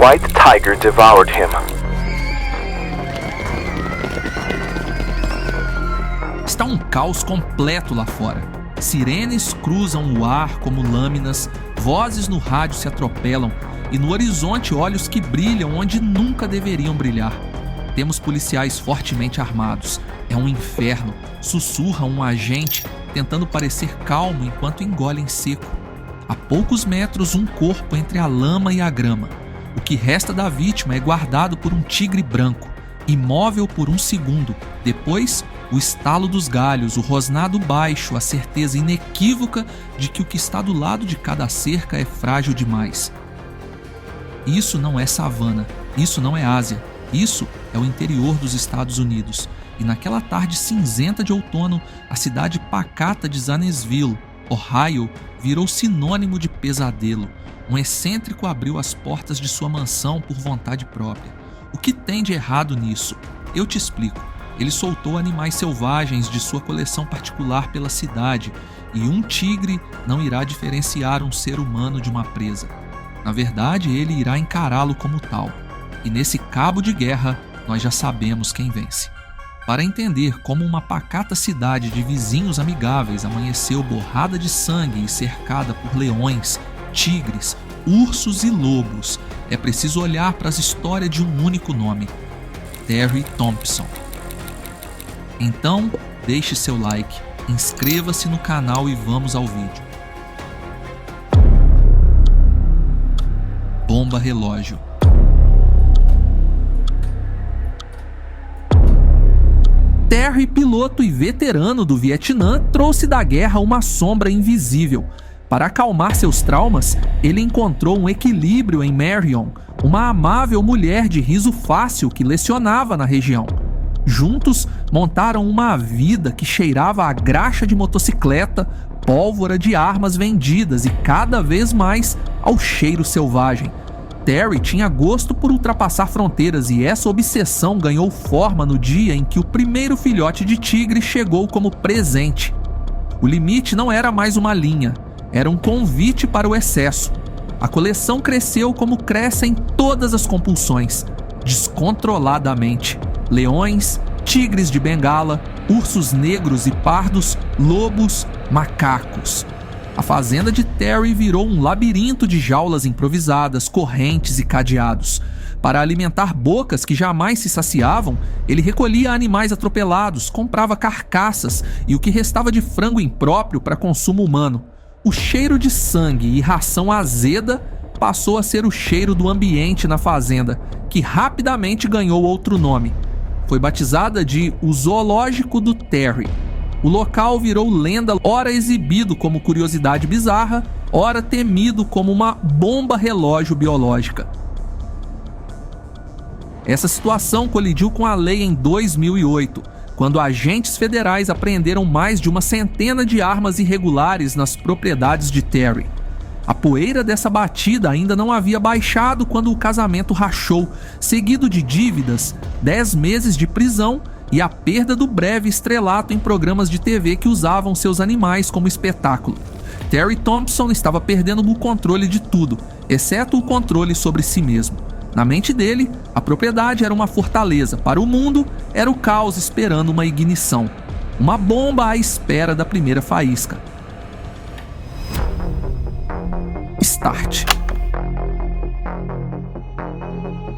white tiger devoured him. Está um caos completo lá fora. Sirenes cruzam o ar como lâminas, vozes no rádio se atropelam e no horizonte olhos que brilham onde nunca deveriam brilhar. Temos policiais fortemente armados. É um inferno. Sussurra um agente tentando parecer calmo enquanto engole em seco. A poucos metros, um corpo entre a lama e a grama. O que resta da vítima é guardado por um tigre branco, imóvel por um segundo. Depois, o estalo dos galhos, o rosnado baixo, a certeza inequívoca de que o que está do lado de cada cerca é frágil demais. Isso não é savana, isso não é Ásia, isso é o interior dos Estados Unidos. E naquela tarde cinzenta de outono, a cidade pacata de Zanesville, Ohio, virou sinônimo de pesadelo. Um excêntrico abriu as portas de sua mansão por vontade própria. O que tem de errado nisso? Eu te explico. Ele soltou animais selvagens de sua coleção particular pela cidade, e um tigre não irá diferenciar um ser humano de uma presa. Na verdade, ele irá encará-lo como tal. E nesse cabo de guerra, nós já sabemos quem vence. Para entender como uma pacata cidade de vizinhos amigáveis amanheceu borrada de sangue e cercada por leões, tigres, ursos e lobos, é preciso olhar para as histórias de um único nome: Terry Thompson. Então, deixe seu like, inscreva-se no canal e vamos ao vídeo. Bomba relógio. Terry, piloto e veterano do Vietnã, trouxe da guerra uma sombra invisível. Para acalmar seus traumas, ele encontrou um equilíbrio em Marion, uma amável mulher de riso fácil que lecionava na região. Juntos, montaram uma vida que cheirava a graxa de motocicleta, pólvora de armas vendidas e cada vez mais ao cheiro selvagem. Terry tinha gosto por ultrapassar fronteiras e essa obsessão ganhou forma no dia em que o primeiro filhote de tigre chegou como presente. O limite não era mais uma linha, era um convite para o excesso. A coleção cresceu como crescem todas as compulsões, descontroladamente. Leões, tigres de bengala, ursos negros e pardos, lobos, macacos. A fazenda de Terry virou um labirinto de jaulas improvisadas, correntes e cadeados. Para alimentar bocas que jamais se saciavam, ele recolhia animais atropelados, comprava carcaças e o que restava de frango impróprio para consumo humano. O cheiro de sangue e ração azeda passou a ser o cheiro do ambiente na fazenda, que rapidamente ganhou outro nome. Foi batizada de o Zoológico do Terry. O local virou lenda, ora exibido como curiosidade bizarra, ora temido como uma bomba relógio biológica. Essa situação colidiu com a lei em 2008, quando agentes federais apreenderam mais de uma centena de armas irregulares nas propriedades de Terry. A poeira dessa batida ainda não havia baixado quando o casamento rachou, seguido de dívidas, 10 meses de prisão e a perda do breve estrelato em programas de TV que usavam seus animais como espetáculo. Terry Thompson estava perdendo o controle de tudo, exceto o controle sobre si mesmo. Na mente dele, a propriedade era uma fortaleza, para o mundo, era o caos esperando uma ignição. Uma bomba à espera da primeira faísca. Start.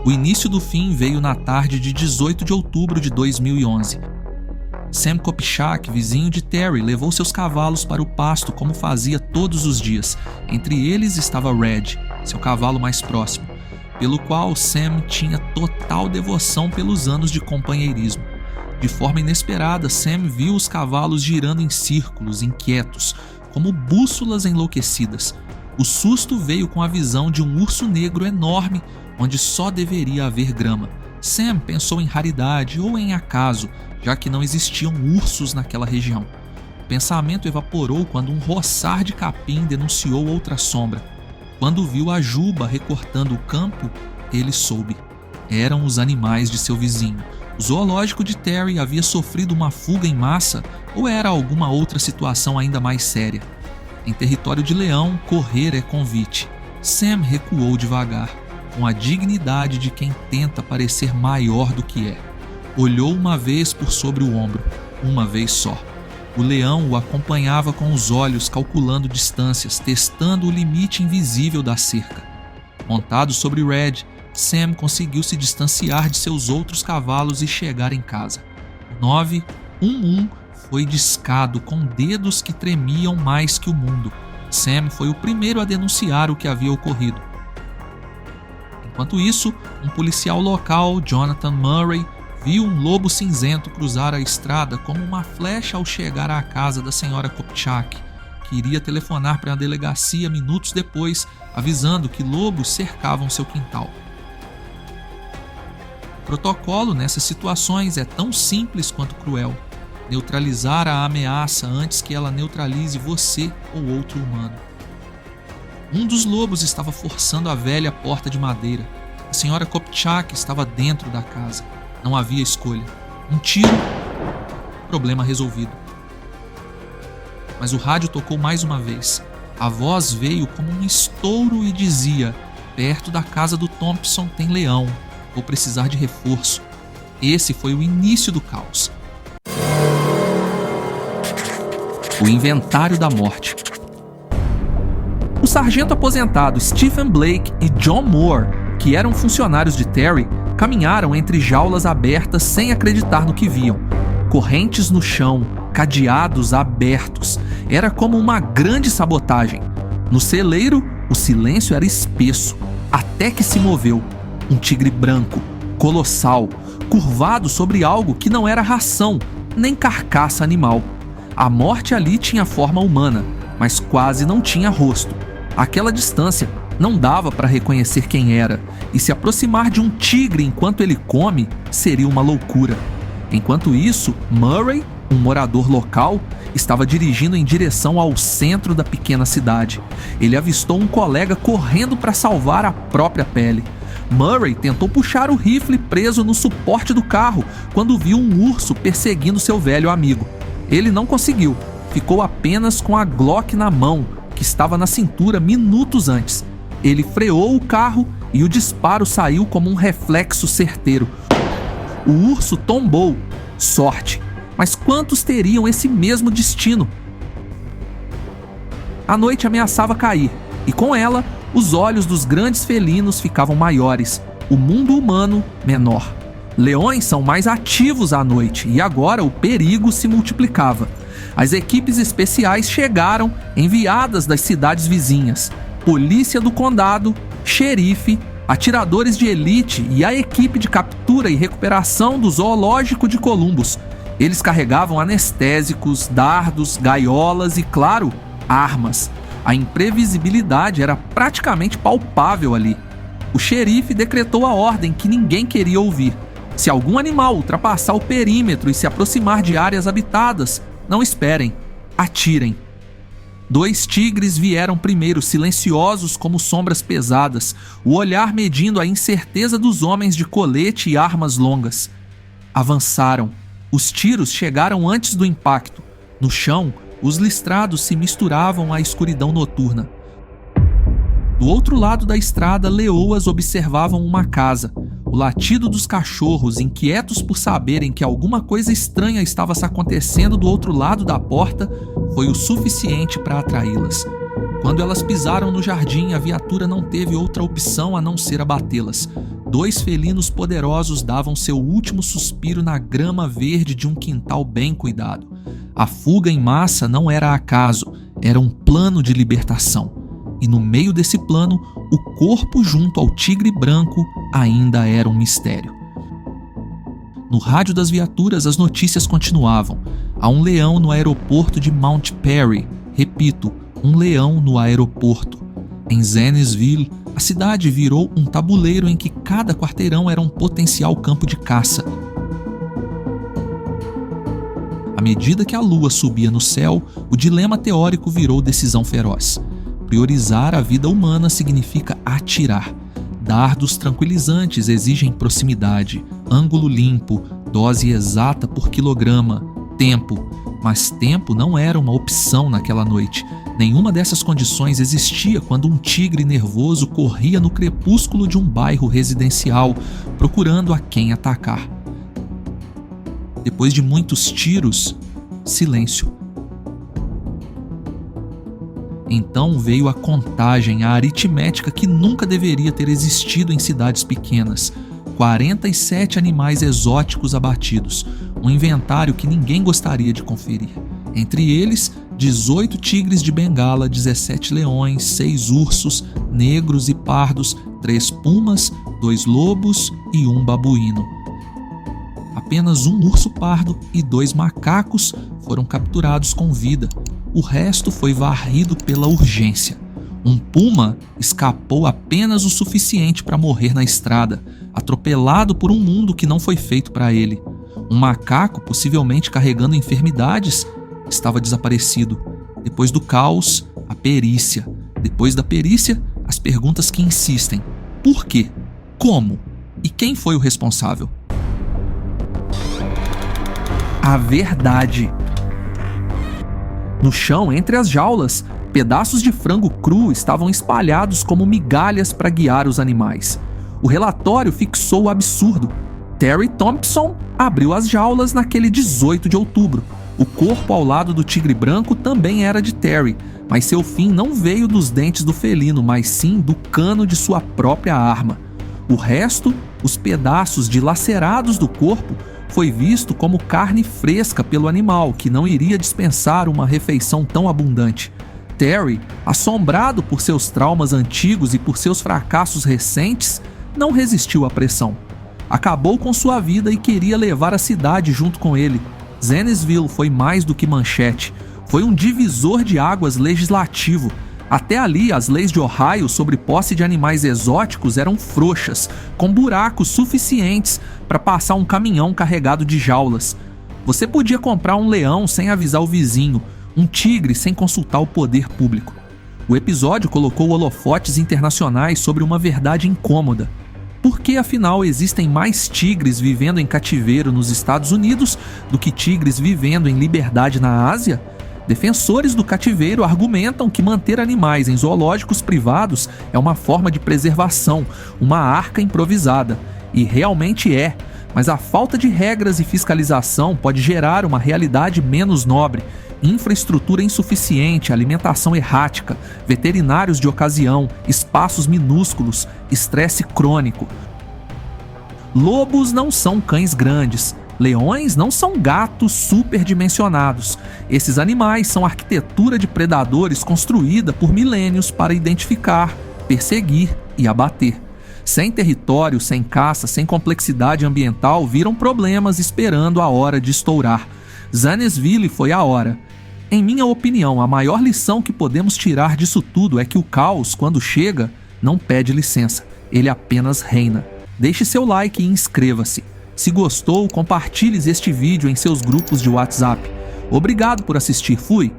O início do fim veio na tarde de 18 de outubro de 2011. Sam Kopchak, vizinho de Terry, levou seus cavalos para o pasto como fazia todos os dias. Entre eles estava Red, seu cavalo mais próximo, pelo qual Sam tinha total devoção pelos anos de companheirismo. De forma inesperada, Sam viu os cavalos girando em círculos, inquietos, como bússolas enlouquecidas. O susto veio com a visão de um urso negro enorme, onde só deveria haver grama. Sam pensou em raridade ou em acaso, já que não existiam ursos naquela região. O pensamento evaporou quando um roçar de capim denunciou outra sombra. Quando viu a juba recortando o campo, ele soube. Eram os animais de seu vizinho. O zoológico de Terry havia sofrido uma fuga em massa ou era alguma outra situação ainda mais séria? Em território de leão, correr é convite. Sam recuou devagar. com a dignidade de quem tenta parecer maior do que é. Olhou uma vez por sobre o ombro, uma vez só. O leão o acompanhava com os olhos, calculando distâncias, testando o limite invisível da cerca. Montado sobre Red, Sam conseguiu se distanciar de seus outros cavalos e chegar em casa. 911 foi discado com dedos que tremiam mais que o mundo. Sam foi o primeiro a denunciar o que havia ocorrido. Enquanto isso, um policial local, Jonathan Murray, viu um lobo cinzento cruzar a estrada como uma flecha ao chegar à casa da senhora Kopchak, que iria telefonar para a delegacia minutos depois, avisando que lobos cercavam seu quintal. O protocolo nessas situações é tão simples quanto cruel: neutralizar a ameaça antes que ela neutralize você ou outro humano. Um dos lobos estava forçando a velha porta de madeira. A senhora Kopchak estava dentro da casa. Não havia escolha. Um tiro, problema resolvido. Mas o rádio tocou mais uma vez. A voz veio como um estouro e dizia: perto da casa do Thompson tem leão. Vou precisar de reforço. Esse foi o início do caos. O inventário da morte. O sargento aposentado Stephen Blake e John Moore, que eram funcionários de Terry, caminharam entre jaulas abertas sem acreditar no que viam. Correntes no chão, cadeados abertos. Era como uma grande sabotagem. No celeiro, o silêncio era espesso, até que se moveu. Um tigre branco, colossal, curvado sobre algo que não era ração, nem carcaça animal. A morte ali tinha forma humana, mas quase não tinha rosto. Àquela distância, não dava para reconhecer quem era, e se aproximar de um tigre enquanto ele come seria uma loucura. Enquanto isso, Murray, um morador local, estava dirigindo em direção ao centro da pequena cidade. Ele avistou um colega correndo para salvar a própria pele. Murray tentou puxar o rifle preso no suporte do carro quando viu um urso perseguindo seu velho amigo. Ele não conseguiu, ficou apenas com a Glock na mão, que estava na cintura minutos antes. Ele freou o carro e o disparo saiu como um reflexo certeiro. O urso tombou. Sorte. Mas quantos teriam esse mesmo destino? A noite ameaçava cair, e com ela, os olhos dos grandes felinos ficavam maiores, o mundo humano menor. Leões são mais ativos à noite, e agora o perigo se multiplicava. As equipes especiais chegaram, enviadas das cidades vizinhas. Polícia do condado, xerife, atiradores de elite e a equipe de captura e recuperação do zoológico de Columbus. Eles carregavam anestésicos, dardos, gaiolas e, claro, armas. A imprevisibilidade era praticamente palpável ali. O xerife decretou a ordem que ninguém queria ouvir. Se algum animal ultrapassar o perímetro e se aproximar de áreas habitadas, não esperem, atirem. 2 tigres vieram primeiro, silenciosos como sombras pesadas, o olhar medindo a incerteza dos homens de colete e armas longas. Avançaram. Os tiros chegaram antes do impacto. No chão, os listrados se misturavam à escuridão noturna. Do outro lado da estrada, leoas observavam uma casa. O latido dos cachorros, inquietos por saberem que alguma coisa estranha estava se acontecendo do outro lado da porta, foi o suficiente para atraí-las. Quando elas pisaram no jardim, a viatura não teve outra opção a não ser abatê-las. 2 felinos poderosos davam seu último suspiro na grama verde de um quintal bem cuidado. A fuga em massa não era acaso, era um plano de libertação. E no meio desse plano, o corpo junto ao tigre branco ainda era um mistério. No rádio das viaturas, as notícias continuavam. Há um leão no aeroporto de Mount Perry. Repito, um leão no aeroporto. Em Zanesville, a cidade virou um tabuleiro em que cada quarteirão era um potencial campo de caça. À medida que a lua subia no céu, o dilema teórico virou decisão feroz. Priorizar a vida humana significa atirar. Dardos tranquilizantes exigem proximidade, ângulo limpo, dose exata por quilograma, tempo. Mas tempo não era uma opção naquela noite. Nenhuma dessas condições existia quando um tigre nervoso corria no crepúsculo de um bairro residencial, procurando a quem atacar. Depois de muitos tiros, silêncio. Então veio a contagem, a aritmética que nunca deveria ter existido em cidades pequenas. 47 animais exóticos abatidos, um inventário que ninguém gostaria de conferir. Entre eles, 18 tigres de Bengala, 17 leões, 6 ursos, negros e pardos, 3 pumas, 2 lobos e 1 babuíno. Apenas um urso pardo e 2 macacos foram capturados com vida. O resto foi varrido pela urgência. Um puma escapou apenas o suficiente para morrer na estrada, atropelado por um mundo que não foi feito para ele. Um macaco, possivelmente carregando enfermidades, estava desaparecido. Depois do caos, a perícia. Depois da perícia, as perguntas que insistem. Por quê? Como? E quem foi o responsável? A verdade. No chão, entre as jaulas, pedaços de frango cru estavam espalhados como migalhas para guiar os animais. O relatório fixou o absurdo. Terry Thompson abriu as jaulas naquele 18 de outubro. O corpo ao lado do tigre branco também era de Terry, mas seu fim não veio dos dentes do felino, mas sim do cano de sua própria arma. O resto, os pedaços dilacerados do corpo, foi visto como carne fresca pelo animal, que não iria dispensar uma refeição tão abundante. Terry, assombrado por seus traumas antigos e por seus fracassos recentes, não resistiu à pressão. Acabou com sua vida e queria levar a cidade junto com ele. Zanesville foi mais do que manchete. Foi um divisor de águas legislativo. Até ali, as leis de Ohio sobre posse de animais exóticos eram frouxas, com buracos suficientes para passar um caminhão carregado de jaulas. Você podia comprar um leão sem avisar o vizinho, um tigre sem consultar o poder público. O episódio colocou holofotes internacionais sobre uma verdade incômoda. Por que, afinal, existem mais tigres vivendo em cativeiro nos Estados Unidos do que tigres vivendo em liberdade na Ásia? Defensores do cativeiro argumentam que manter animais em zoológicos privados é uma forma de preservação, uma arca improvisada. E realmente é, mas a falta de regras e fiscalização pode gerar uma realidade menos nobre. Infraestrutura insuficiente, alimentação errática, veterinários de ocasião, espaços minúsculos, estresse crônico. Lobos não são cães grandes. Leões não são gatos superdimensionados. Esses animais são arquitetura de predadores construída por milênios para identificar, perseguir e abater. Sem território, sem caça, sem complexidade ambiental, viram problemas esperando a hora de estourar. Zanesville foi a hora. Em minha opinião, a maior lição que podemos tirar disso tudo é que o caos, quando chega, não pede licença. Ele apenas reina. Deixe seu like e inscreva-se. Se gostou, compartilhe este vídeo em seus grupos de WhatsApp. Obrigado por assistir. Fui!